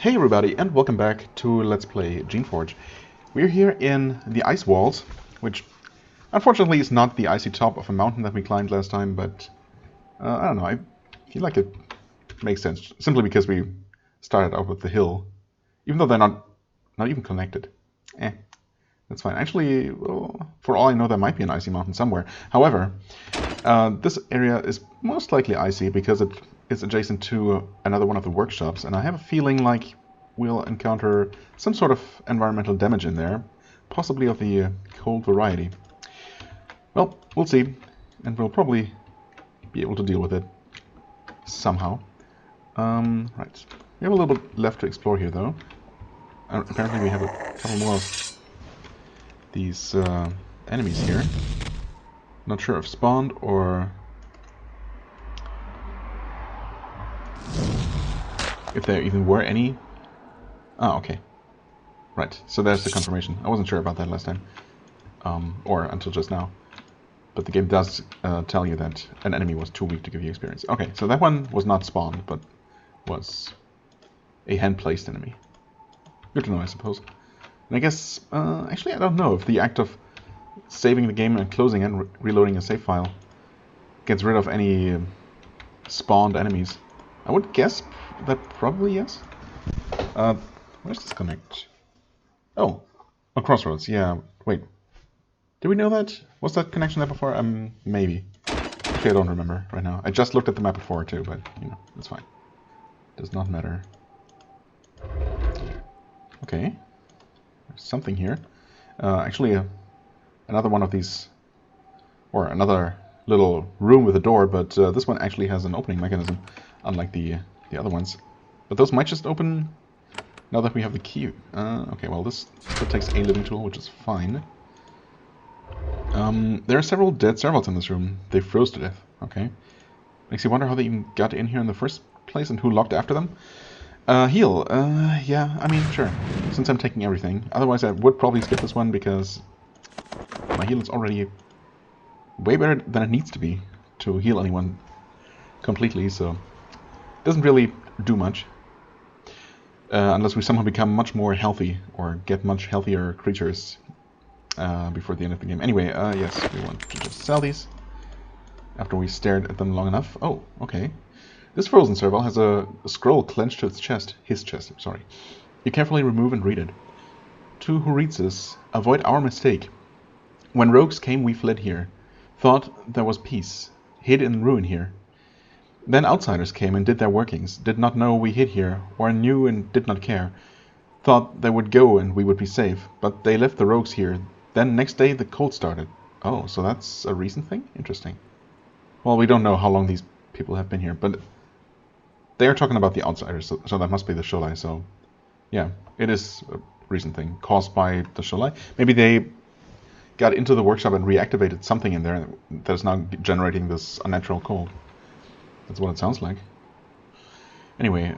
Hey everybody, and welcome back to Let's Play Geneforge. We're here in the ice walls, which unfortunately is not the icy top of a mountain that we climbed last time, but I don't know, I feel like it makes sense, simply because we started out with the hill, even though they're not even connected. That's fine. Actually, well, for all I know, there might be an icy mountain somewhere. However, this area is most likely icy because it is adjacent to another one of the workshops, and I have a feeling like we'll encounter some sort of environmental damage in there, possibly of the cold variety. Well, we'll see, and we'll probably be able to deal with it somehow. Right. We have a little bit left to explore here, though. Apparently we have a couple more of these enemies here. Not sure if spawned or if there even were any. Ah, okay. Right, so there's the confirmation. I wasn't sure about that last time. Or until just now. But the game does tell you that an enemy was too weak to give you experience. Okay, so that one was not spawned, but was a hand-placed enemy. Good to know, I suppose. And I guess, actually I don't know if the act of saving the game and closing and reloading a save file gets rid of any spawned enemies. I would guess that probably yes. Where's this connect? Oh, Crossroads, yeah. Wait, did we know that? Was that connection there before? Maybe. Actually, I don't remember right now. I just looked at the map before too, but, you know, that's fine. Does not matter. Okay. There's something here. Actually, another one of these, or another little room with a door, but this one actually has an opening mechanism, unlike the other ones. But those might just open now that we have the key. Okay, well, this takes a living tool, which is fine. There are several dead servals in this room. They froze to death. Okay. Makes you wonder how they even got in here in the first place and who locked after them. Heal. Yeah, I mean, sure. Since I'm taking everything. Otherwise, I would probably skip this one because my heal is already way better than it needs to be to heal anyone completely, so it doesn't really do much. Unless we somehow become much more healthy or get much healthier creatures before the end of the game. Anyway, yes, we want to just sell these after we stared at them long enough. Oh, okay. This frozen serval has a scroll clenched to its chest. His chest, sorry. You carefully remove and read it. To who reads this, avoid our mistake. When rogues came, we fled here. Thought there was peace. Hid in ruin here. Then outsiders came and did their workings. Did not know we hid here, or knew and did not care. Thought they would go and we would be safe. But they left the rogues here. Then next day the cold started. Oh, so that's a recent thing? Interesting. Well, we don't know how long these people have been here, but they are talking about the outsiders, so that must be the Sholai. So, yeah, it is a recent thing caused by the Sholai. Maybe they got into the workshop and reactivated something in there that is now generating this unnatural cold. That's what it sounds like. Anyway,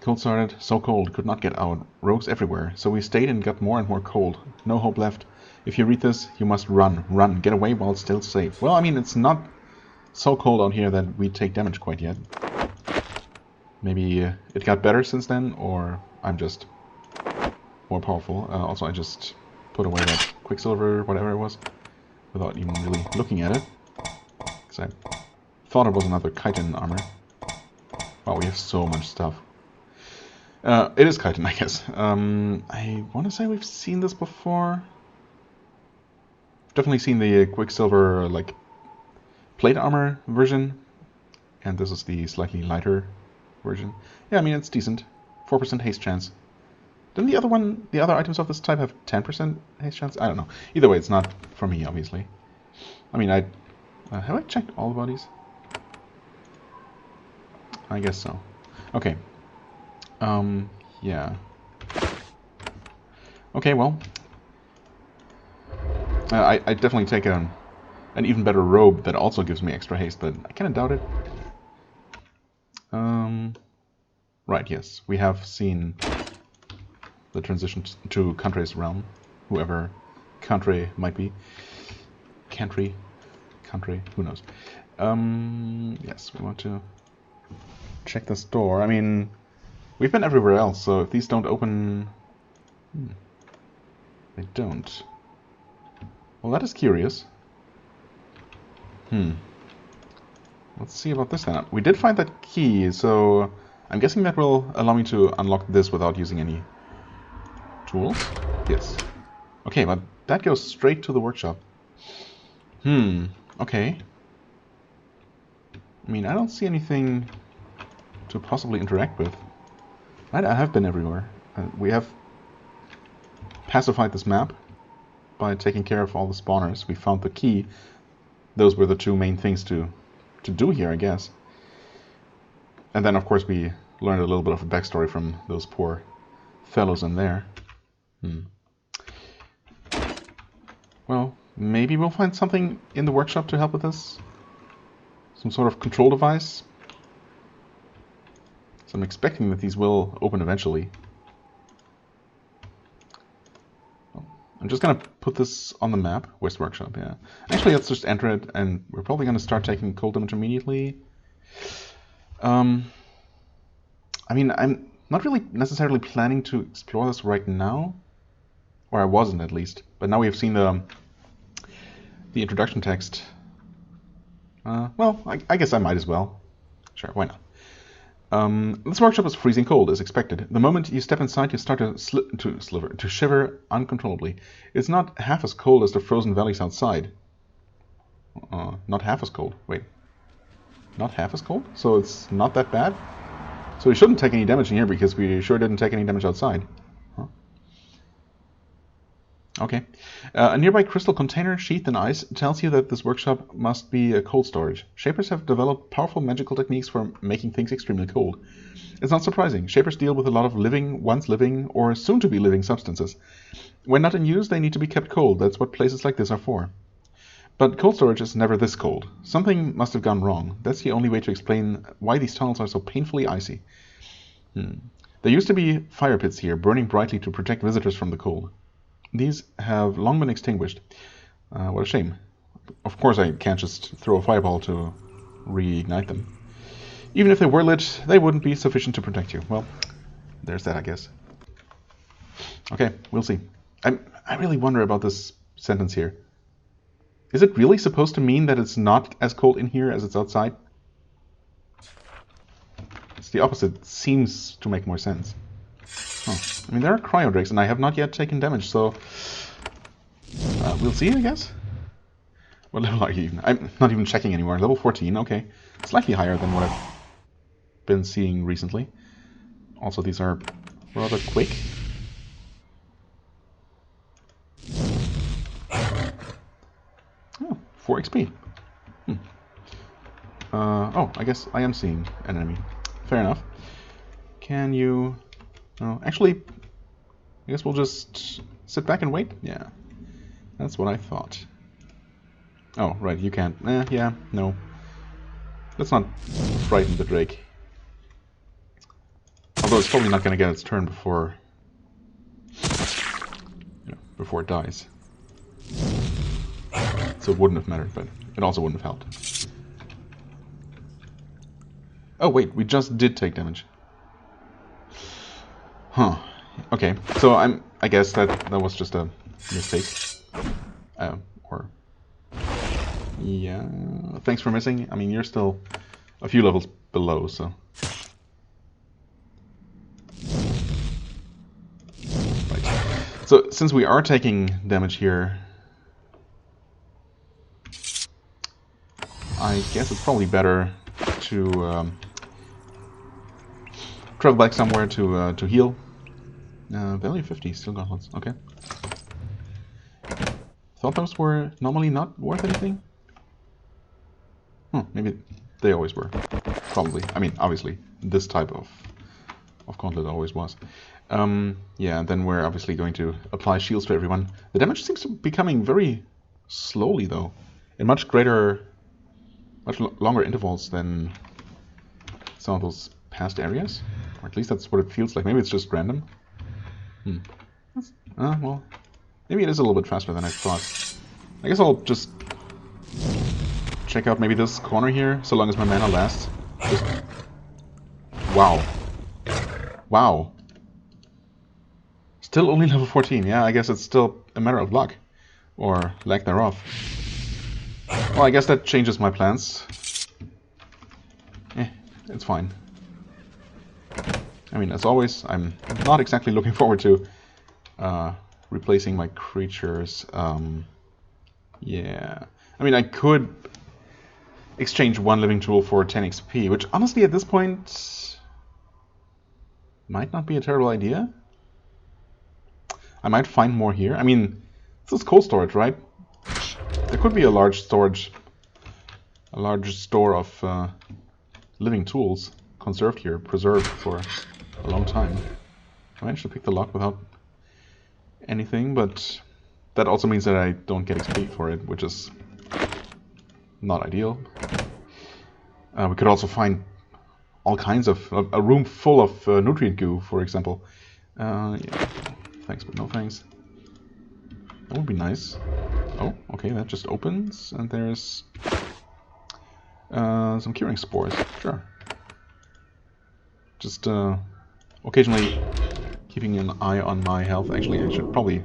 cold started, so cold, could not get out. Rogues everywhere, so we stayed and got more and more cold. No hope left. If you read this, you must run, run, get away while it's still safe. Well, I mean, it's not so cold out here that we take damage quite yet. Maybe it got better since then, or I'm just more powerful. Also, I just put away that Quicksilver, whatever it was, without even really looking at it. Because I thought it was another chitin armor. Wow, we have so much stuff. It is chitin, I guess. I want to say we've seen this before. Definitely seen the Quicksilver, like, plate armor version. And this is the slightly lighter version. Yeah, I mean, it's decent. 4% haste chance. Didn't the other items of this type have 10% haste chance? I don't know. Either way, it's not for me, obviously. I mean, have I checked all the bodies? I guess so. Okay. Yeah. Okay, well. I definitely take an even better robe that also gives me extra haste, but I kind of doubt it. Right, yes. We have seen the transition to Country's realm. Whoever Country might be. Country, who knows. Yes, we want to check this door. I mean, We've been everywhere else, so if these don't open... They don't. Well, that is curious. Let's see about this then. We did find that key, so I'm guessing that will allow me to unlock this without using any tools. Yes. Okay, but that goes straight to the workshop. Okay. I mean, I don't see anything to possibly interact with. I have been everywhere. We have pacified this map by taking care of all the spawners. We found the key. Those were the two main things to do here, I guess. And then, of course, we learned a little bit of a backstory from those poor fellows in there. Well, maybe we'll find something in the workshop to help with this. Some sort of control device. So I'm expecting that these will open eventually. I'm just gonna put this on the map. West Workshop, yeah. Actually, let's just enter it, and we're probably gonna start taking cold damage immediately. I mean, I'm not really necessarily planning to explore this right now. Or I wasn't, at least. But now we have seen the introduction text. Well, I guess I might as well. Sure, why not? This workshop is freezing cold, as expected. The moment you step inside, you start to shiver uncontrollably. It's not half as cold as the frozen valleys outside. Not half as cold. Wait. Not half as cold? So it's not that bad? So we shouldn't take any damage in here, because we sure didn't take any damage outside. Huh? Okay. A nearby crystal container sheathed in ice tells you that this workshop must be a cold storage. Shapers have developed powerful magical techniques for making things extremely cold. It's not surprising. Shapers deal with a lot of living, once living, or soon-to-be living substances. When not in use, they need to be kept cold. That's what places like this are for. But cold storage is never this cold. Something must have gone wrong. That's the only way to explain why these tunnels are so painfully icy. There used to be fire pits here, burning brightly to protect visitors from the cold. These have long been extinguished. What a shame. Of course I can't just throw a fireball to reignite them. Even if they were lit, they wouldn't be sufficient to protect you. Well, there's that, I guess. Okay, we'll see. I really wonder about this sentence here. Is it really supposed to mean that it's not as cold in here as it's outside? It's the opposite. It seems to make more sense. I mean, there are cryo drakes, and I have not yet taken damage, so we'll see, I guess. What level are you even? I'm not even checking anymore. Level 14, okay. Slightly higher than what I've been seeing recently. Also, these are rather quick. Oh, 4 XP. Oh, I guess I am seeing an enemy. Fair enough. Can you... Oh, actually, I guess we'll just sit back and wait. Yeah, that's what I thought. Oh, right, you can't. Yeah, no. Let's not frighten the Drake. Although it's probably not going to get its turn before, before it dies. So it wouldn't have mattered, but it also wouldn't have helped. Oh wait, we just did take damage. Huh. Okay, so I guess that was just a mistake. Or... Yeah... Thanks for missing. I mean, you're still a few levels below, so... Right. So, since we are taking damage here... I guess it's probably better to travel back somewhere to heal. Value 50, still gauntlets, okay. Thought those were normally not worth anything? Maybe they always were. Probably. I mean, obviously, this type of gauntlet always was. Yeah, and then we're obviously going to apply shields to everyone. The damage seems to be coming very slowly, though. In much longer intervals than some of those past areas. Or at least that's what it feels like. Maybe it's just random. Well, maybe it is a little bit faster than I thought. I guess I'll just check out maybe this corner here, so long as my mana lasts. Just... Wow. Wow. Still only level 14. Yeah, I guess it's still a matter of luck. Or lack thereof. Well, I guess that changes my plans. It's fine. I mean, as always, I'm not exactly looking forward to replacing my creatures. Yeah. I mean, I could exchange one living tool for 10 XP, which honestly at this point might not be a terrible idea. I might find more here. I mean, this is cold storage, right? There could be a large store of living tools conserved here, preserved for a long time. I managed to pick the lock without anything, but that also means that I don't get XP for it, which is not ideal. We could also find all kinds of... a room full of nutrient goo, for example. Yeah, thanks, but no thanks. That would be nice. Oh, okay, that just opens, and there's some curing spores. Sure. Just occasionally keeping an eye on my health. Actually, I should probably...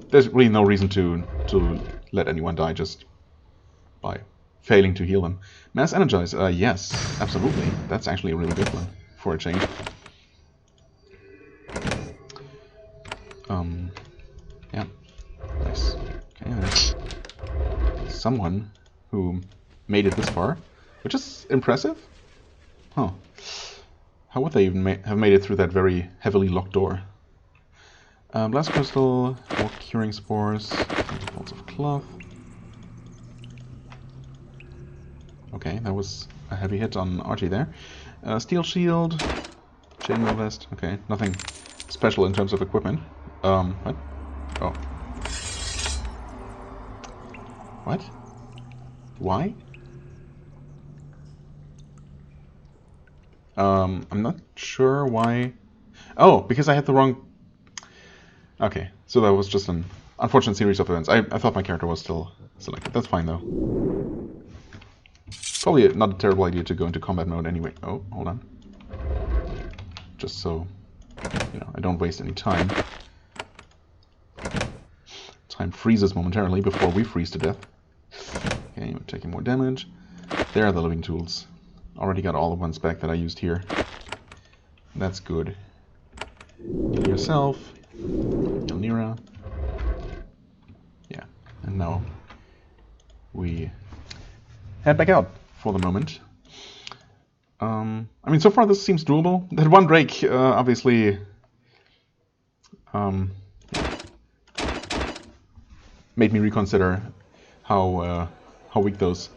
There's really no reason to let anyone die just by failing to heal them. Mass Energize, yes, absolutely. That's actually a really good one for a change. Yeah, nice. Okay, there's someone who made it this far, which is impressive. Huh. How would they even have made it through that very heavily locked door? Blast Crystal, more Curing Spores, bolts of cloth. Okay, that was a heavy hit on Archie there. Steel Shield, Chainmail Vest. Okay, nothing special in terms of equipment. What? Oh. What? Why? I'm not sure why. Oh, because I had the wrong... Okay, so that was just an unfortunate series of events. I thought my character was still selected. That's fine, though. Probably not a terrible idea to go into combat mode anyway. Oh, hold on. Just so, you know, I don't waste any time. Time freezes momentarily before we freeze to death. Okay, we're taking more damage. There are the living tools. Already got all the ones back that I used here. That's good. Heal yourself. Heal Nira. Yeah, and now we head back out for the moment. I mean, so far this seems doable. That one break, obviously, made me reconsider how weak those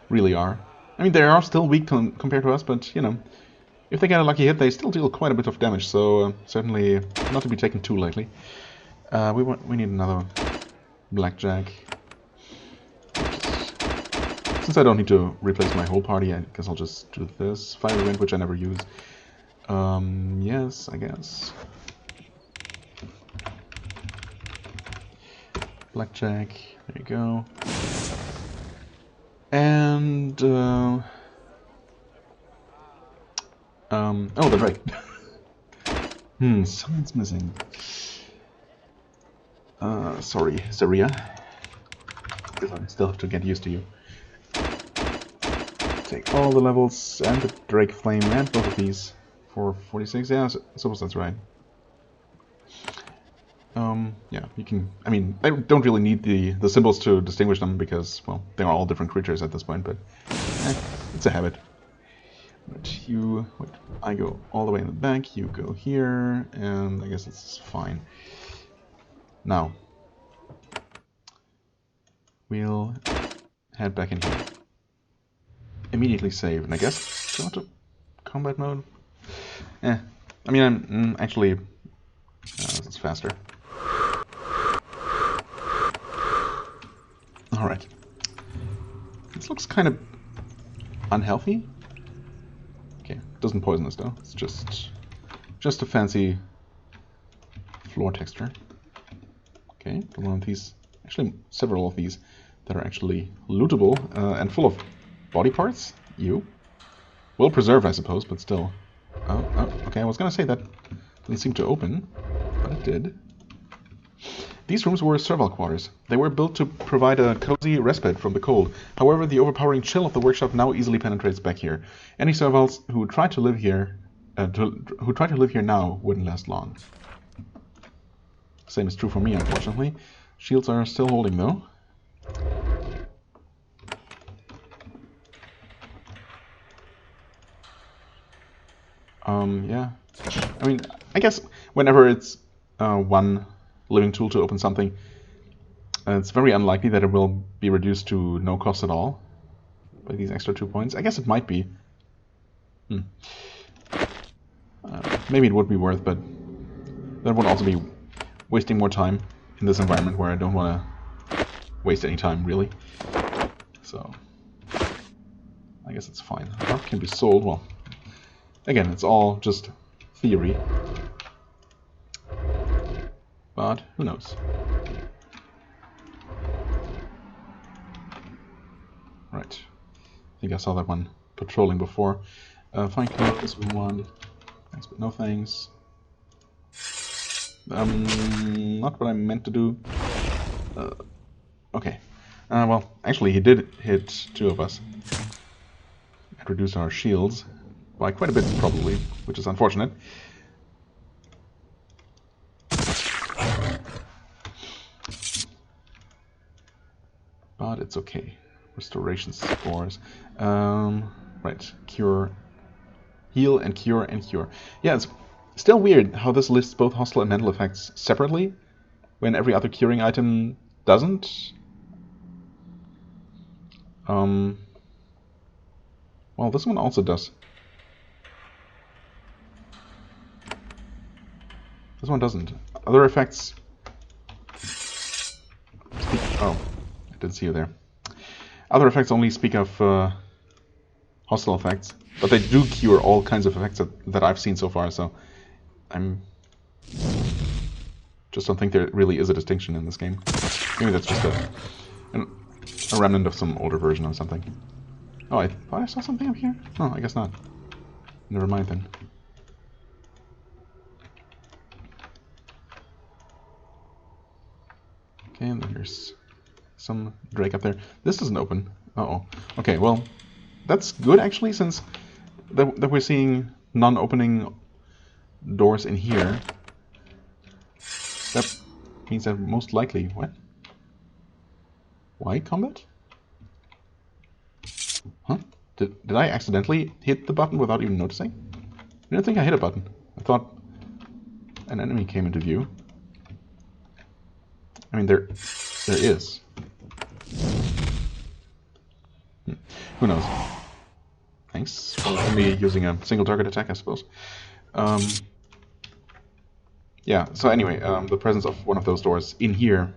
really are. I mean, they are still weak compared to us, but, you know, if they get a lucky hit, they still deal quite a bit of damage, so certainly not to be taken too lightly. We need another blackjack. Since I don't need to replace my whole party, I guess I'll just do this. Fire Wind, which I never use. Yes, I guess. Blackjack, there you go. And, oh, that's right. Someone's missing. Sorry, Saria. Because I still have to get used to you. Take all the levels and the Drake Flame and both of these for 46. Yeah, I suppose that's right. Yeah, you can... I mean, I don't really need the symbols to distinguish them because, well, they're all different creatures at this point, but it's a habit. But you... Wait, I go all the way in the back, you go here, and I guess it's fine. Now, we'll head back in here. Immediately save, and I guess go into combat mode. I mean, I'm actually... this is faster. Alright. This looks kind of unhealthy. Okay, doesn't poison us though. It's just a fancy floor texture. Okay, one of these, actually several of these that are actually lootable and full of body parts. You. Well preserved, I suppose, but still. Okay, I was gonna say that didn't seem to open, but it did. These rooms were serval quarters. They were built to provide a cozy respite from the cold. However, the overpowering chill of the workshop now easily penetrates back here. Any servals who try to live here, now wouldn't last long. Same is true for me, unfortunately. Shields are still holding, though. Yeah. I mean, I guess whenever it's one living tool to open something, it's very unlikely that it will be reduced to no cost at all by these extra 2 points. I guess it might be. Maybe it would be worth, but that would also be wasting more time in this environment where I don't want to waste any time, really. So, I guess it's fine. Art can be sold. Well, again, it's all just theory. But who knows? Right. I think I saw that one patrolling before. Fine clothes, we want. Thanks, but no thanks. Not what I meant to do. Okay. Well, actually, he did hit 2 of us. And reduce our shields by quite a bit, probably, which is unfortunate. But it's okay. Restoration spores. Right. Cure. Heal and cure and cure. Yeah, it's still weird how this lists both hostile and mental effects separately, when every other curing item doesn't. Well, this one also does. This one doesn't. Other effects... Oh, I didn't see you there. Other effects only speak of hostile effects, but they do cure all kinds of effects that I've seen so far, so I'm... just don't think there really is a distinction in this game. Maybe that's just a remnant of some older version or something. Oh, I thought I saw something up here? Oh, I guess not. Never mind then. Okay, and then there's some Drake up there. This doesn't open. Uh-oh. Okay, well, that's good actually, since that we're seeing non-opening doors in here. That means that most likely... What? Why combat? Huh? Did I accidentally hit the button without even noticing? I didn't think I hit a button. I thought an enemy came into view. I mean, there is. Who knows? Thanks for only using a single target attack, I suppose. Yeah, so anyway, the presence of one of those doors in here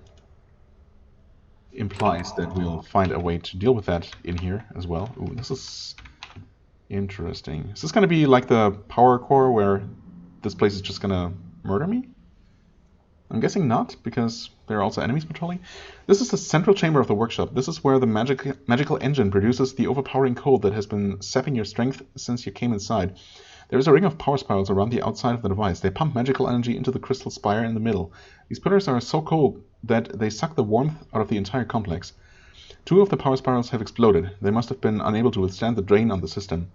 implies that we'll find a way to deal with that in here as well. Ooh, this is interesting. Is this going to be like the power core where this place is just going to murder me? I'm guessing not, because there are also enemies patrolling. This is the central chamber of the workshop. This is where the magical engine produces the overpowering cold that has been sapping your strength since you came inside. There is a ring of power spirals around the outside of the device. They pump magical energy into the crystal spire in the middle. These pillars are so cold that they suck the warmth out of the entire complex. 2 of the power spirals have exploded. They must have been unable to withstand the drain on the system.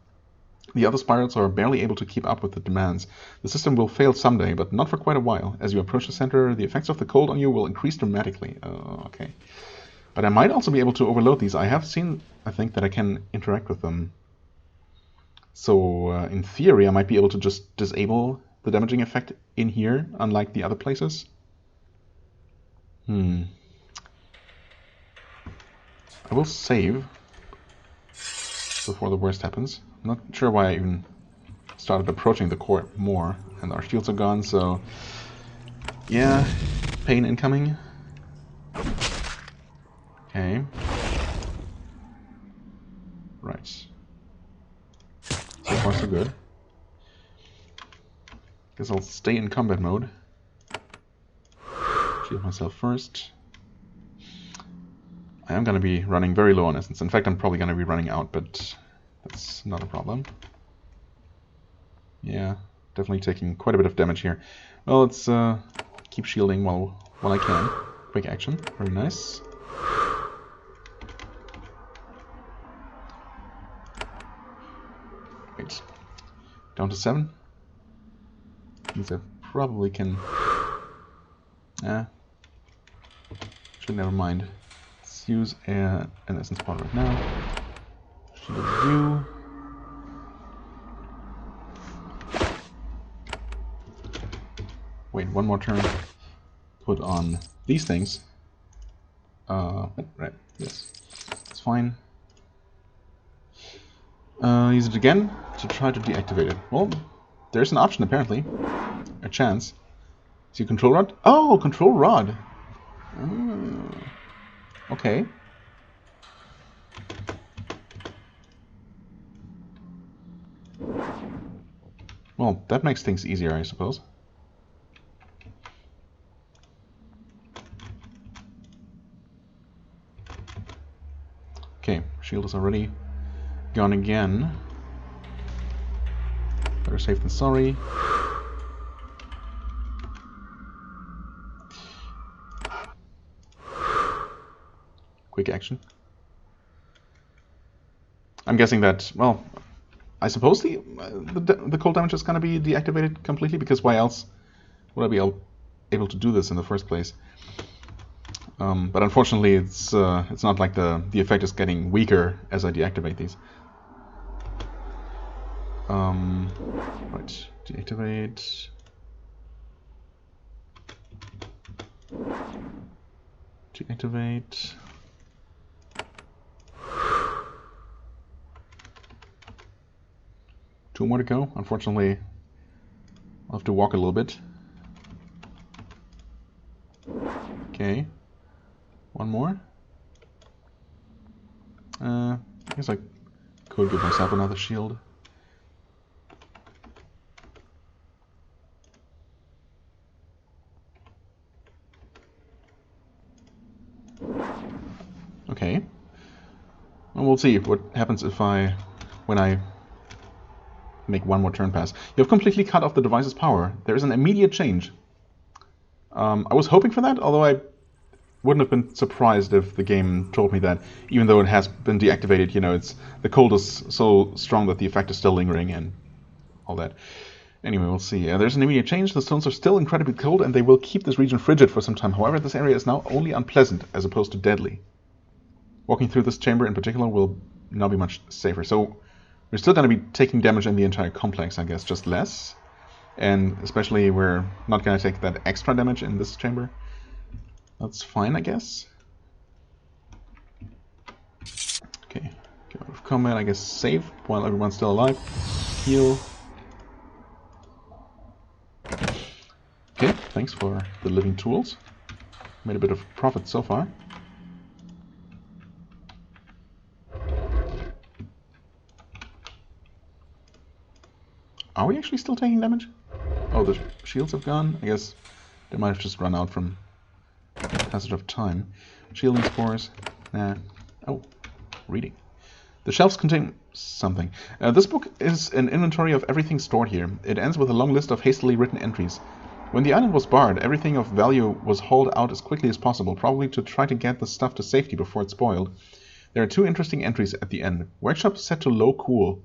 The other spirals are barely able to keep up with the demands. The system will fail someday, but not for quite a while. As you approach the center, the effects of the cold on you will increase dramatically. Okay. But I might also be able to overload these. I have seen, I think, that I can interact with them. So, in theory, I might be able to just disable the damaging effect in here, unlike the other places. I will save before the worst happens. I'm not sure why I even started approaching the core more. And our shields are gone, so... yeah, pain incoming. Okay. Right. So far so good. Guess I'll stay in combat mode. Shield myself first. I am going to be running very low on essence. In fact, I'm probably going to be running out, but that's not a problem. Yeah, definitely taking quite a bit of damage here. Well, let's keep shielding while I can. Quick action, very nice. Wait, down to 7. Means I probably can. Should never mind. Let's use an essence pod right now. Shield you. Wait, one more turn. Put on these things. Right, yes. It's fine. Use it again to try to deactivate it. Well, there's an option apparently. A chance. See control rod? Oh, control rod! Okay. Well, that makes things easier, I suppose. Okay, shield is already gone again. Better safe than sorry. Quick action. I'm guessing that, well, I suppose the cold damage is going to be deactivated completely, because why else would I be able to do this in the first place? But unfortunately, it's not like the effect is getting weaker as I deactivate these. Right, deactivate. Deactivate. Two more to go. Unfortunately, I'll have to walk a little bit. Okay. One more. I guess I could give myself another shield. Okay. Well, we'll see what happens when I make one more turn pass. You have completely cut off the device's power. There is an immediate change. I was hoping for that, although I wouldn't have been surprised if the game told me that, even though it has been deactivated, you know, the cold is so strong that the effect is still lingering and all that. Anyway, we'll see. There's an immediate change. The stones are still incredibly cold, and they will keep this region frigid for some time. However, this area is now only unpleasant, as opposed to deadly. Walking through this chamber in particular will now be much safer. So we're still going to be taking damage in the entire complex, I guess, just less. And especially we're not going to take that extra damage in this chamber. That's fine, I guess. Okay, get out of combat, I guess save while everyone's still alive. Heal. Okay, thanks for the living tools. Made a bit of profit so far. Are we actually still taking damage? Oh, the shields have gone. I guess they might have just run out from passage of time. Shielding spores. Nah. Oh, reading. The shelves contain something. This book is an inventory of everything stored here. It ends with a long list of hastily written entries. When the island was barred, everything of value was hauled out as quickly as possible, probably to try to get the stuff to safety before it spoiled. There are two interesting entries at the end. Workshop set to low cool.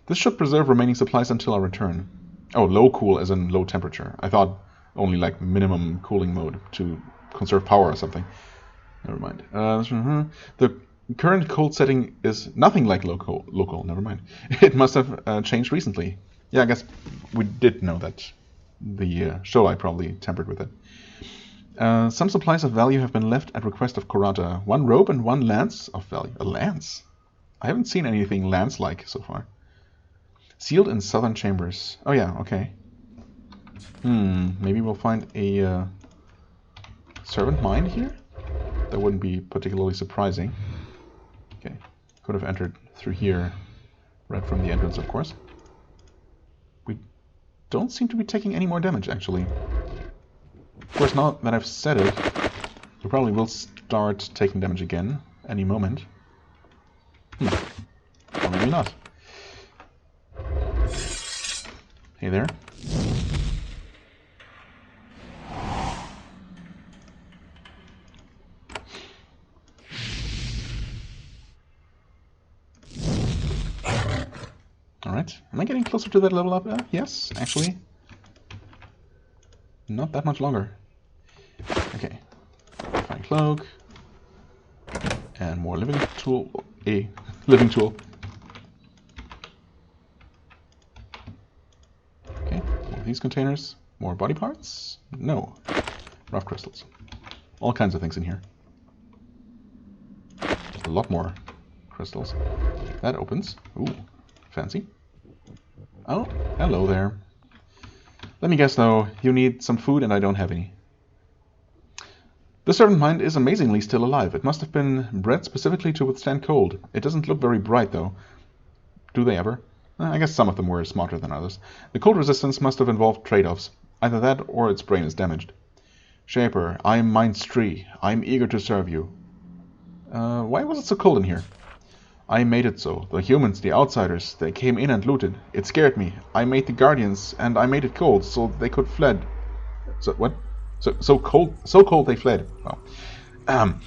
This should preserve remaining supplies until our return. Oh, low cool as in low temperature. I thought only like minimum cooling mode to conserve power or something. Never mind. The current cold setting is nothing like local. Never mind. It must have changed recently. Yeah, I guess we did know that. The show I probably tempered with it. Some supplies of value have been left at request of Kurata. One rope and one lance of value. A lance? I haven't seen anything lance-like so far. Sealed in southern chambers. Oh yeah, okay. Maybe we'll find a servant mine here? That wouldn't be particularly surprising. Okay, could have entered through here, right from the entrance, of course. We don't seem to be taking any more damage, actually. Of course, now that I've said it, we probably will start taking damage again any moment. Or maybe not. Hey there. Alright, am I getting closer to that level up? Yes, actually. Not that much longer. Okay. Fine cloak. And more living tool. A living tool. Okay, more of these containers. More body parts? No. Rough crystals. All kinds of things in here. A lot more crystals. That opens. Ooh, fancy. Oh, hello there. Let me guess though, you need some food and I don't have any. The servant mind is amazingly still alive. It must have been bred specifically to withstand cold. It doesn't look very bright though. Do they ever? I guess some of them were smarter than others. The cold resistance must have involved trade-offs. Either that or its brain is damaged. Shaper, I am Mindstree. I am eager to serve you. Why was it so cold in here? I made it so. The humans, the outsiders, they came in and looted. It scared me. I made the guardians, and I made it cold, so they could fled. So what? So cold they fled. Oh.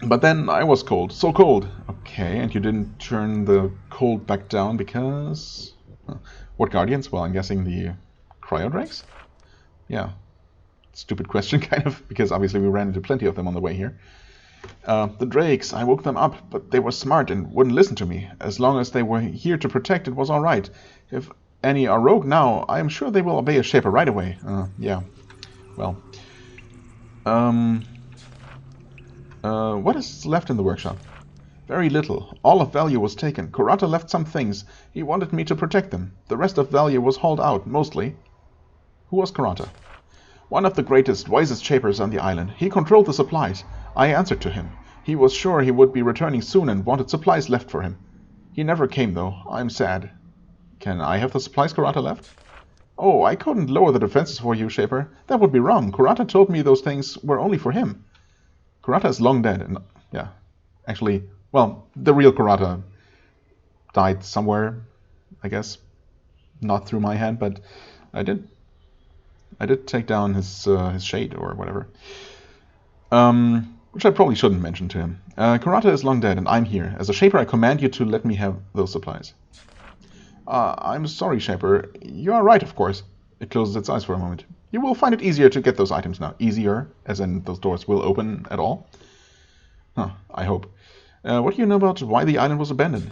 But then I was cold, so cold. Okay, and you didn't turn the cold back down because... What guardians? Well, I'm guessing the cryodrakes? Yeah. Stupid question, kind of, because obviously we ran into plenty of them on the way here. The drakes, I woke them up, but they were smart and wouldn't listen to me. As long as they were here to protect, it was alright. If any are rogue now, I am sure they will obey a shaper right away. Yeah. Well. What is left in the workshop? Very little. All of value was taken. Kurata left some things. He wanted me to protect them. The rest of value was hauled out, mostly. Who was Kurata? One of the greatest, wisest shapers on the island. He controlled the supplies. I answered to him. He was sure he would be returning soon and wanted supplies left for him. He never came, though. I'm sad. Can I have the supplies Kurata left? Oh, I couldn't lower the defenses for you, Shaper. That would be wrong. Kurata told me those things were only for him. Kurata is long dead, and yeah. Actually, well, the real Kurata died somewhere, I guess. Not through my hand, but I did take down his shade or whatever. Which I probably shouldn't mention to him. Kurata is long dead, and I'm here. As a Shaper, I command you to let me have those supplies. I'm sorry, Shaper. You are right, of course. It closes its eyes for a moment. You will find it easier to get those items now. Easier, as in those doors will open at all? Huh, I hope. What do you know about why the island was abandoned?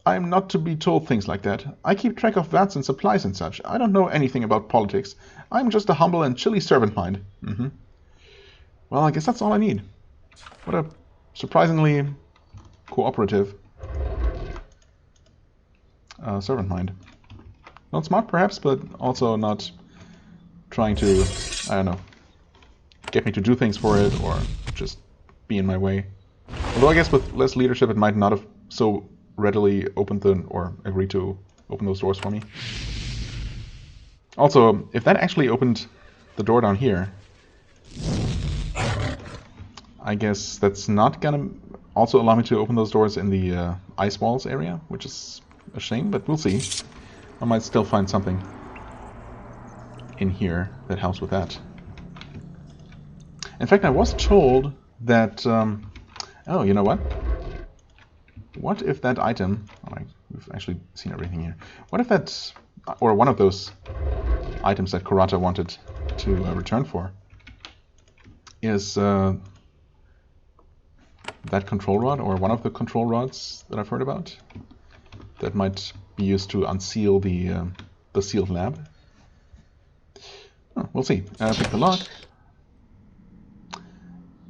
I'm not to be told things like that. I keep track of vats and supplies and such. I don't know anything about politics. I'm just a humble and chilly servant mind. Well, I guess that's all I need. What a surprisingly cooperative servant mind. Not smart, perhaps, but also not trying to, I don't know, get me to do things for it or just be in my way. Although I guess with less leadership it might not have so readily opened or agreed to open those doors for me. Also, if that actually opened the door down here, I guess that's not gonna also allow me to open those doors in the ice walls area, which is a shame, but we'll see. I might still find something in here that helps with that. In fact, I was told that... oh, you know what? What if that item... Oh, we've actually seen everything here. What if that... or one of those items that Kurata wanted to return for is that control rod, or one of the control rods that I've heard about, that might be used to unseal the sealed lab. Oh, we'll see. Pick the lock.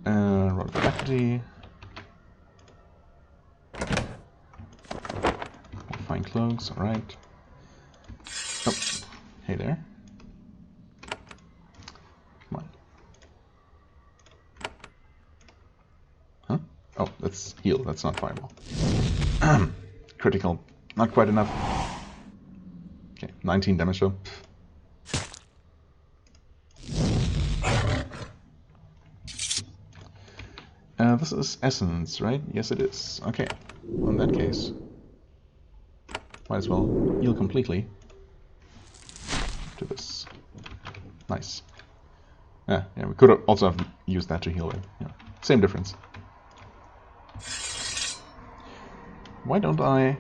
Rod of equity. Fine cloaks, alright. Oh, hey there. Come on. Huh? Oh, that's heal, that's not fireball. Critical. Not quite enough. Okay, 19 damage though. This is essence, right? Yes, it is. Okay. Well, in that case, might as well heal completely. to this. Nice. Yeah, we could also have used that to heal it. Yeah. Same difference. Why don't I...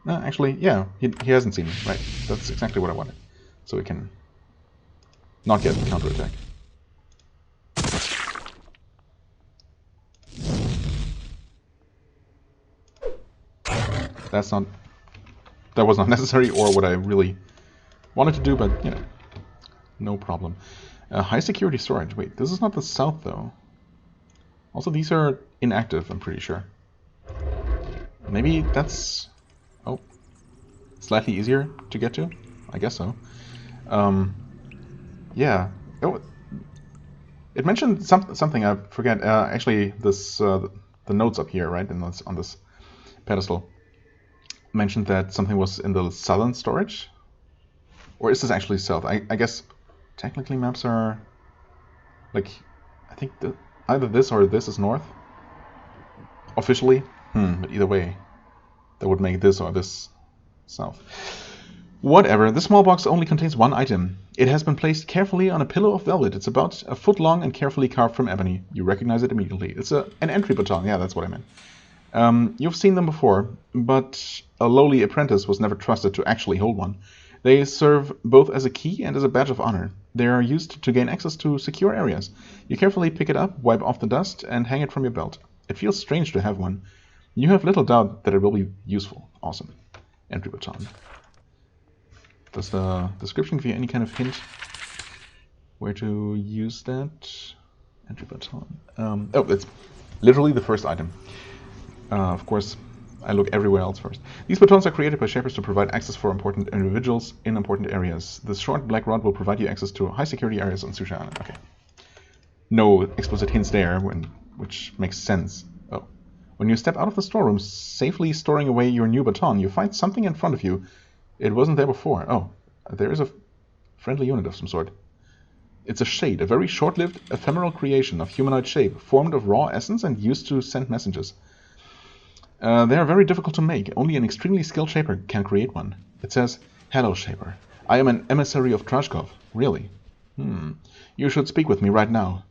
No, actually, yeah, he hasn't seen me. Right, that's exactly what I wanted. So we can not get the counterattack. That was not necessary or what I really wanted to do, but, you know, no problem. High security storage. Wait, this is not the south, though. Also, these are inactive, I'm pretty sure. Maybe that's... Oh. Slightly easier to get to? I guess so. Yeah. Oh, it mentioned something, I forget. Actually, this the notes up here, right, on this pedestal, mentioned that something was in the southern storage? Or is this actually south? I guess technically maps are... Like, I think either this or this is north. Officially. But either way, that would make this or this south. Whatever, this small box only contains one item. It has been placed carefully on a pillow of velvet. It's about a foot long and carefully carved from ebony. You recognize it immediately. It's an entry baton. Yeah, that's what I meant. You've seen them before, but a lowly apprentice was never trusted to actually hold one. They serve both as a key and as a badge of honor. They are used to gain access to secure areas. You carefully pick it up, wipe off the dust, and hang it from your belt. It feels strange to have one. You have little doubt that it will be useful. Awesome. Entry baton. Does the description give you any kind of hint where to use that? Entry baton. Oh, it's literally the first item. Of course, I look everywhere else first. These batons are created by shapers to provide access for important individuals in important areas. This short black rod will provide you access to high security areas on Sushi Island. Okay. No explicit hints there, which makes sense. Oh. When you step out of the storeroom, safely storing away your new baton, you find something in front of you. It wasn't there before. Oh, there is a friendly unit of some sort. It's a shade, a very short-lived, ephemeral creation of humanoid shape, formed of raw essence and used to send messages. They are very difficult to make. Only an extremely skilled shaper can create one. It says, "Hello, shaper. I am an emissary of Trashkov." Really? You should speak with me right now.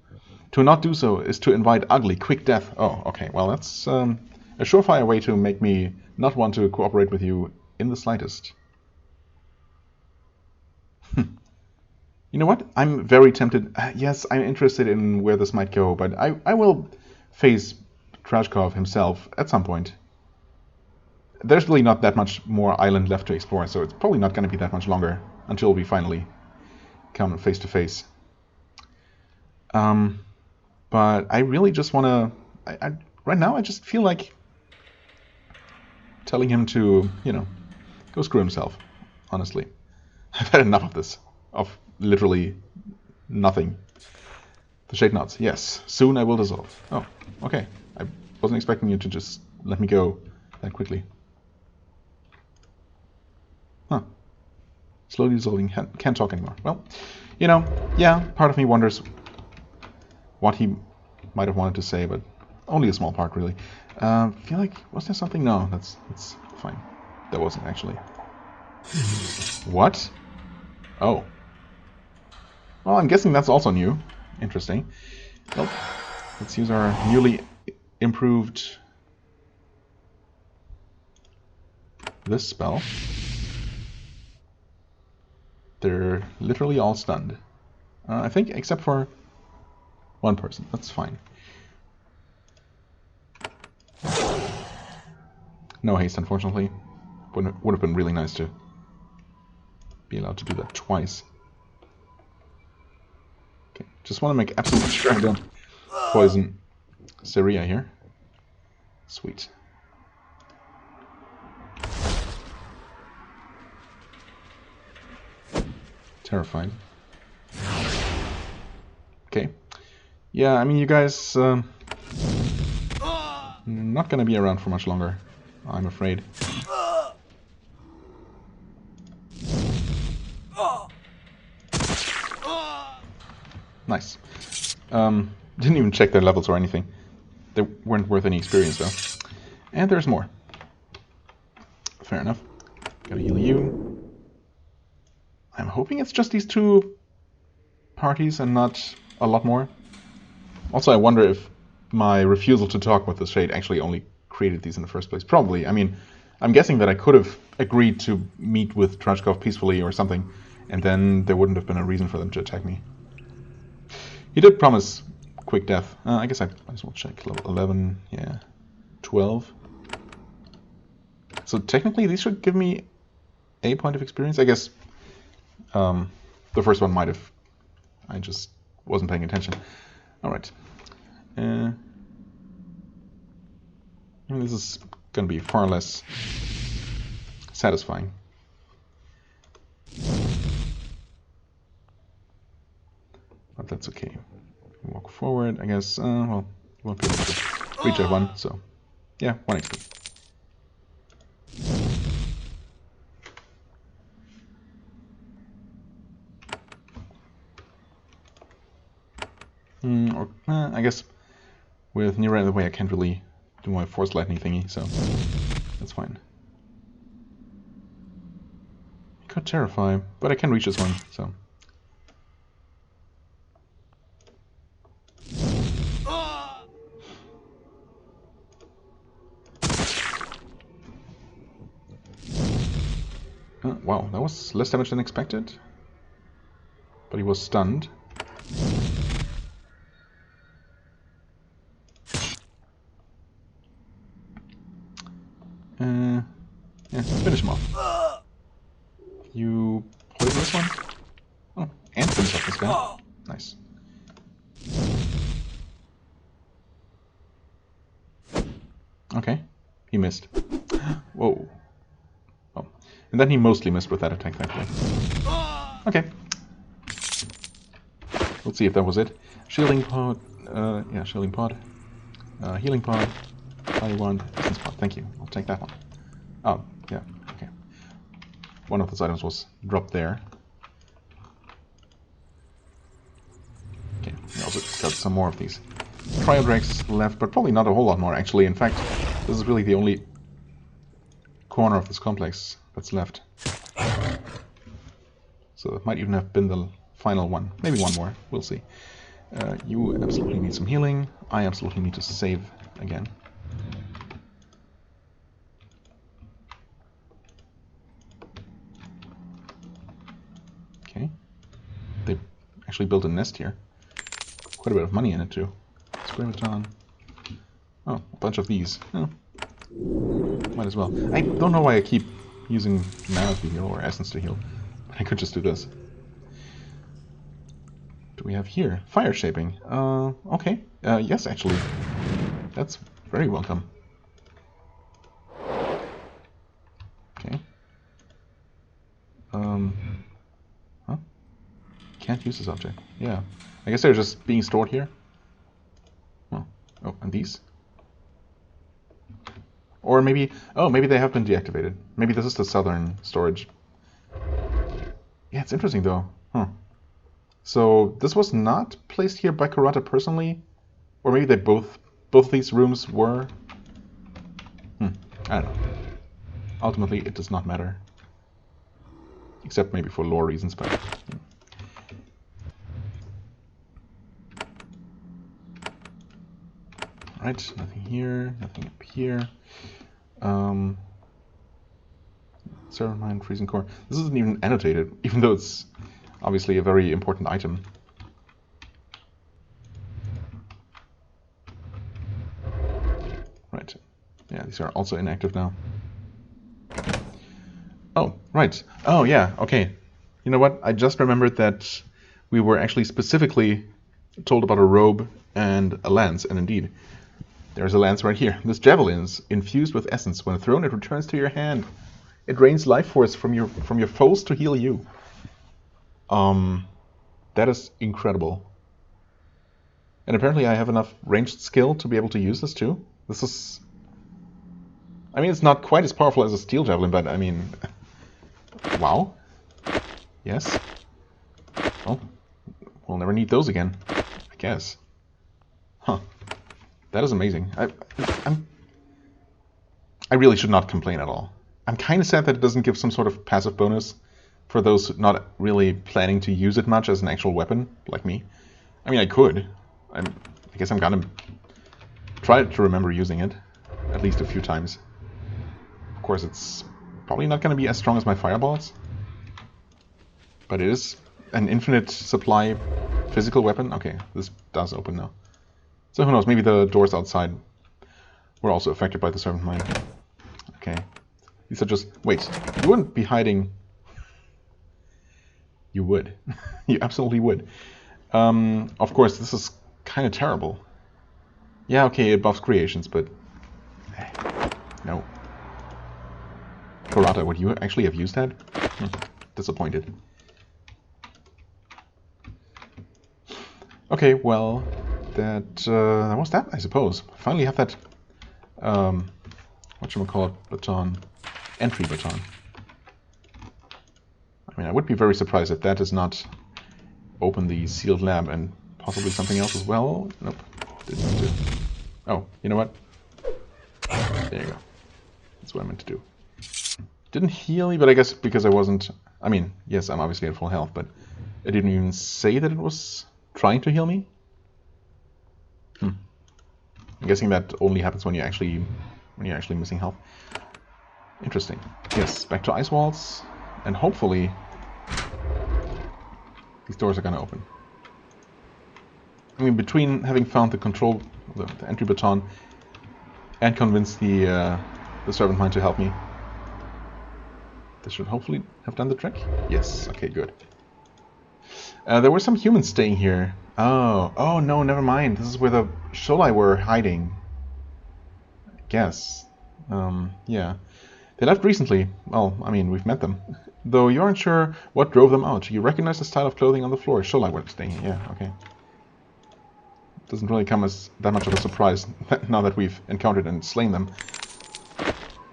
To not do so is to invite ugly, quick death. Oh, okay. Well, that's a surefire way to make me not want to cooperate with you in the slightest. You know what? I'm very tempted. Yes, I'm interested in where this might go, but I will face Trashkov himself at some point. There's really not that much more island left to explore, so it's probably not going to be that much longer until we finally come face to face. But I really just want to... right now, I just feel like telling him to, you know, go screw himself, honestly. I've had enough of this. Of literally nothing. The shade nods. Yes, soon I will dissolve. Oh, okay. I wasn't expecting you to just let me go that quickly. Huh. Slowly dissolving. Can't talk anymore. Well, you know, yeah, part of me wonders what he might have wanted to say, but only a small part, really. Feel like, was there something? No, that's fine. There wasn't, actually. What? Oh. Well, I'm guessing that's also new. Interesting. Well, let's use our newly improved this spell. They're literally all stunned. I think except for one person. That's fine. No haste, unfortunately. Would have been really nice to be allowed to do that twice. Okay, just want to make absolutely sure I don't poison Syria here. Sweet. Terrified. Okay. Yeah, I mean, you guys not gonna be around for much longer, I'm afraid. Nice. Didn't even check their levels or anything. They weren't worth any experience, though. And there's more. Fair enough. Gotta heal you. I'm hoping it's just these two parties and not a lot more. Also, I wonder if my refusal to talk with the Shade actually only created these in the first place. Probably. I mean, I'm guessing that I could have agreed to meet with Trashkov peacefully or something, and then there wouldn't have been a reason for them to attack me. He did promise quick death. I guess I might as well check. Level 11, yeah. 12. So technically these should give me a point of experience. I guess the first one might have. I just wasn't paying attention. Alright. This is going to be far less satisfying. But that's okay. Walk forward, I guess. Well, you won't be able to reach that one, so yeah, 1 XP. I guess with Nira in the way, I can't really do my force lightning thingy, so that's fine. I could terrify, but I can reach this one, so. Wow, that was less damage than expected. But he was stunned. Yeah, finish him off. You poison this one? Oh, and finish off this guy. Nice. Okay, he missed. Whoa. Oh, and then he mostly missed with that attack, thankfully. Okay. Let's see if that was it. Shielding pod. Yeah, shielding pod. Healing pod. Fire wand. Essence pod. Thank you. I'll take that one. Oh, yeah. Okay. One of those items was dropped there. Okay. We also got some more of these Cryodrags left, but probably not a whole lot more, actually. In fact, this is really the only corner of this complex that's left. So it might even have been the final one. Maybe one more. We'll see. You absolutely need some healing. I absolutely need to save again. Okay. They actually built a nest here. Quite a bit of money in it too. Scramaton. Oh, a bunch of these. Oh. Might as well. I don't know why I keep using mana to heal or essence to heal. I could just do this. Do we have here? Fire shaping. Okay. Yes, actually. That's very welcome. Okay. Huh? Can't use this object. Yeah. I guess they're just being stored here. Oh, oh, and these? Or maybe... Oh, maybe they have been deactivated. Maybe this is the southern storage. Yeah, it's interesting though. Huh. So this was not placed here by Kurata personally? Or maybe they both of these rooms were? I don't know. Ultimately, it does not matter. Except maybe for lore reasons, but... Alright, nothing here, nothing up here. Server Mine, Freezing Core. This isn't even annotated, even though it's obviously a very important item. Right. Yeah, these are also inactive now. Oh, right. Oh, yeah, okay. You know what? I just remembered that we were actually specifically told about a robe and a lance, and indeed, there's a lance right here. This javelin is infused with essence. When thrown, it returns to your hand. It drains life force from your foes to heal you. That is incredible. And apparently I have enough ranged skill to be able to use this too. This is... I mean, it's not quite as powerful as a steel javelin, but I mean... Wow. Yes. Well, we'll never need those again, I guess. Huh. That is amazing. I really should not complain at all. I'm kind of sad that it doesn't give some sort of passive bonus, For those not really planning to use it much as an actual weapon, like me. I mean, I could. I guess I'm gonna try to remember using it at least a few times. Of course, it's probably not gonna be as strong as my fireballs, but it is an infinite supply physical weapon. Okay, this does open now. So who knows, maybe the doors outside were also affected by the servant mine. Okay. These are just... Wait, you wouldn't be hiding... You would. You absolutely would. Of course, this is kind of terrible. Yeah, okay, it buffs creations, but... No. Karata, would you actually have used that? Disappointed. Okay, well, that was that, I suppose. Finally have that, whatchamacallit, baton, entry baton. I mean, I would be very surprised if that does not open the sealed lab and possibly something else as well. Nope, didn't do. Oh, you know what? There you go. That's what I meant to do. Didn't heal me, but I guess because I wasn't... I mean, yes, I'm obviously at full health, but it didn't even say that it was trying to heal me. I'm guessing that only happens when you're actually missing health. Interesting. Yes, back to ice walls, and hopefully these doors are gonna open. I mean, between having found the control, the entry baton, and convinced the servant mine to help me, this should hopefully have done the trick. Yes. Okay. Good. There were some humans staying here. Oh no, never mind. This is where the Sholai were hiding. I guess. Yeah. They left recently. Well, I mean, we've met them. Though you aren't sure what drove them out. You recognize the style of clothing on the floor. Sholai were staying here. Yeah, okay. Doesn't really come as that much of a surprise now that we've encountered and slain them.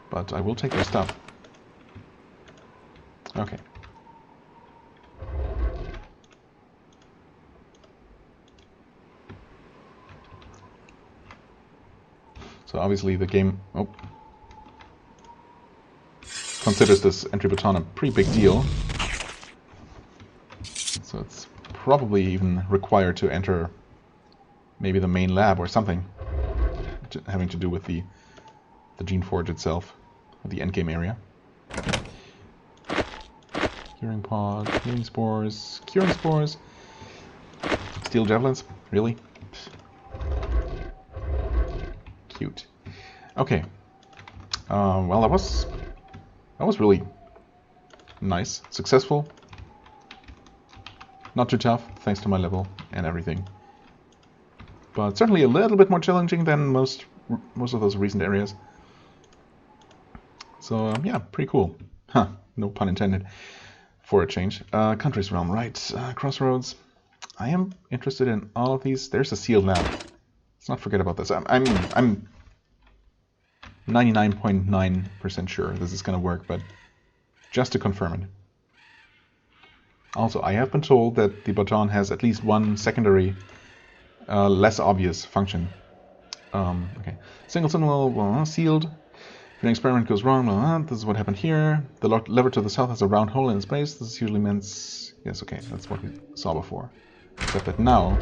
But I will take their stuff. Okay. So obviously the game considers this entry baton a pretty big deal. So it's probably even required to enter maybe the main lab or something having to do with the Geneforge itself, or the endgame area. Curing pod, healing spores, curing spores, steel javelins, really? Cute. Okay. Well, that was really nice, successful. Not too tough, thanks to my level and everything. But certainly a little bit more challenging than most of those recent areas. So yeah, pretty cool. Huh? No pun intended. For a change. Country's realm, right? Crossroads. I am interested in all of these. There's a sealed lab. Let's not forget about this. I'm 99.9% sure this is going to work, but just to confirm it. Also, I have been told that the baton has at least one secondary, less obvious function. Okay. Single symbol, sealed. If an experiment goes wrong, this is what happened here. The lever to the south has a round hole in its base. This is usually meant... Yes, okay, that's what we saw before. Except that now,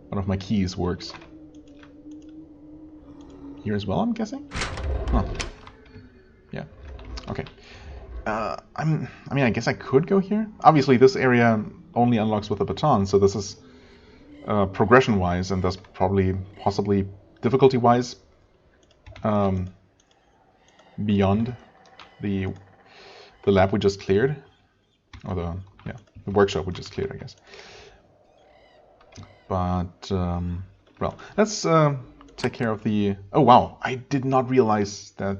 one of my keys works. Here as well, I'm guessing? Huh. Yeah. Okay. I mean, I guess I could go here. Obviously, this area only unlocks with a baton, so this is progression-wise, and thus probably, possibly, difficulty-wise, beyond the lab we just cleared, or the workshop we just cleared, I guess. But well, let's take care of the... Oh wow, I did not realize that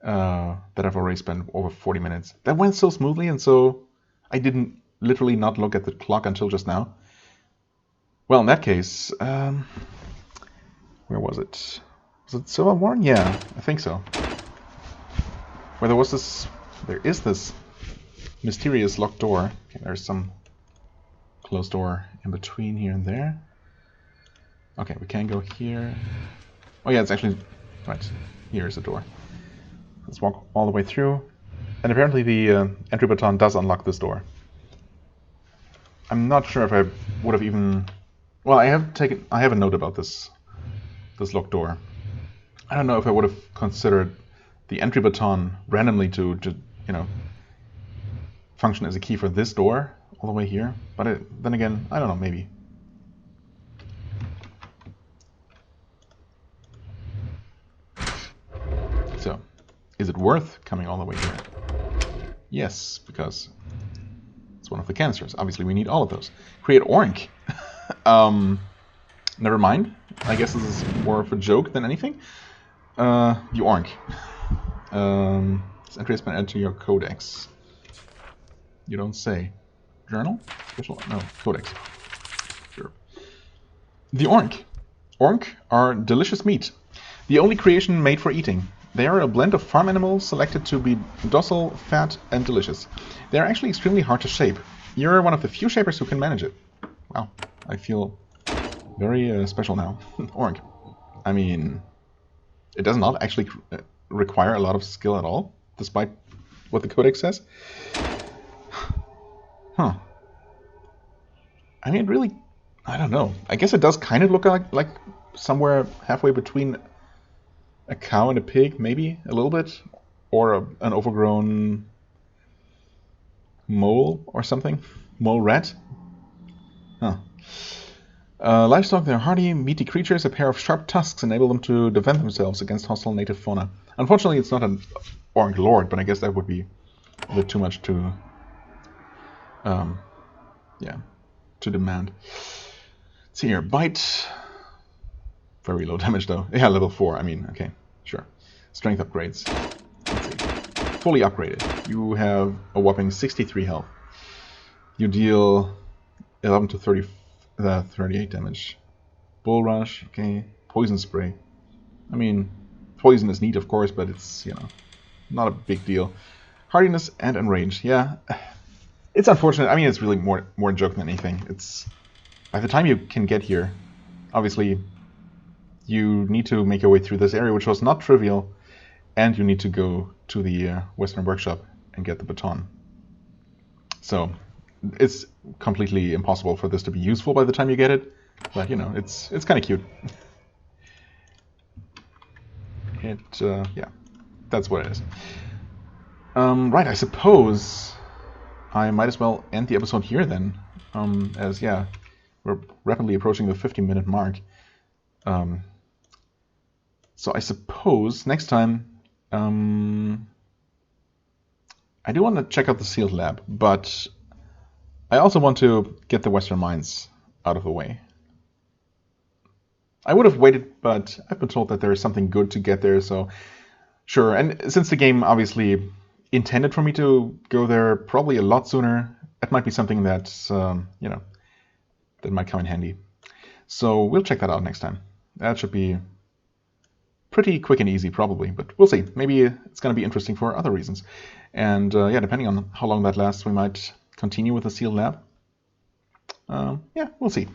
that I've already spent over 40 minutes. That went so smoothly, and so I didn't literally not look at the clock until just now. Well, in that case, where was it? Was it Silver Warren? Yeah, I think so. Where there is this mysterious locked door. Okay, there's some closed door in between here and there. Okay, we can go here. Oh yeah, it's actually right. Here is a door. Let's walk all the way through. And apparently the entry button does unlock this door. I'm not sure if I would have even... Well, I have a note about this locked door. I don't know if I would have considered the entry button randomly to you know, function as a key for this door all the way here. But then again, I don't know, maybe. So, is it worth coming all the way here? Yes, because it's one of the canisters. Obviously, we need all of those. Create Orank. Never mind. I guess this is more of a joke than anything. You Orank. This entry has been added to your codex. You don't say. Journal? Official? No, codex. Sure. The Orank. Orank are delicious meat. The only creation made for eating. They are a blend of farm animals selected to be docile, fat, and delicious. They are actually extremely hard to shape. You're one of the few shapers who can manage it. Wow, I feel very special now. Orank. I mean, it does not actually require a lot of skill at all, despite what the codex says. Huh. I mean, really, I don't know. I guess it does kind of look like somewhere halfway between a cow and a pig, maybe a little bit, or an overgrown mole or something. Mole rat. Huh. Livestock, they're hardy, meaty creatures. A pair of sharp tusks enable them to defend themselves against hostile native fauna. Unfortunately, it's not an Orank Lord, but I guess that would be a bit too much to, yeah, to demand. Let's see here, bite. Very low damage though. Yeah, level 4. I mean, okay, sure. Strength upgrades. Let's see. Fully upgraded. You have a whopping 63 health. You deal 11 to 38 damage. Bull rush. Okay. Poison spray. I mean, poison is neat, of course, but it's, you know, not a big deal. Hardiness and enraged. Yeah, it's unfortunate. I mean, it's really more a joke than anything. It's by the time you can get here, obviously, you need to make your way through this area, which was not trivial, and you need to go to the Western Workshop and get the baton. So it's completely impossible for this to be useful by the time you get it, but you know, it's kind of cute. Yeah, that's what it is. Right, I suppose I might as well end the episode here then, as yeah, we're rapidly approaching the 50-minute mark. So I suppose next time I do want to check out the sealed lab, but I also want to get the Western Mines out of the way. I would have waited, but I've been told that there is something good to get there, so sure. And since the game obviously intended for me to go there probably a lot sooner, it might be something that's, you know, that might come in handy. So we'll check that out next time. That should be pretty quick and easy, probably, but we'll see. Maybe it's going to be interesting for other reasons. And yeah, depending on how long that lasts, we might continue with the sealed lab. Yeah, we'll see.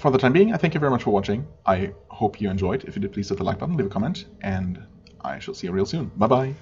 For the time being, I thank you very much for watching. I hope you enjoyed. If you did, please hit the like button, leave a comment, and I shall see you real soon. Bye-bye.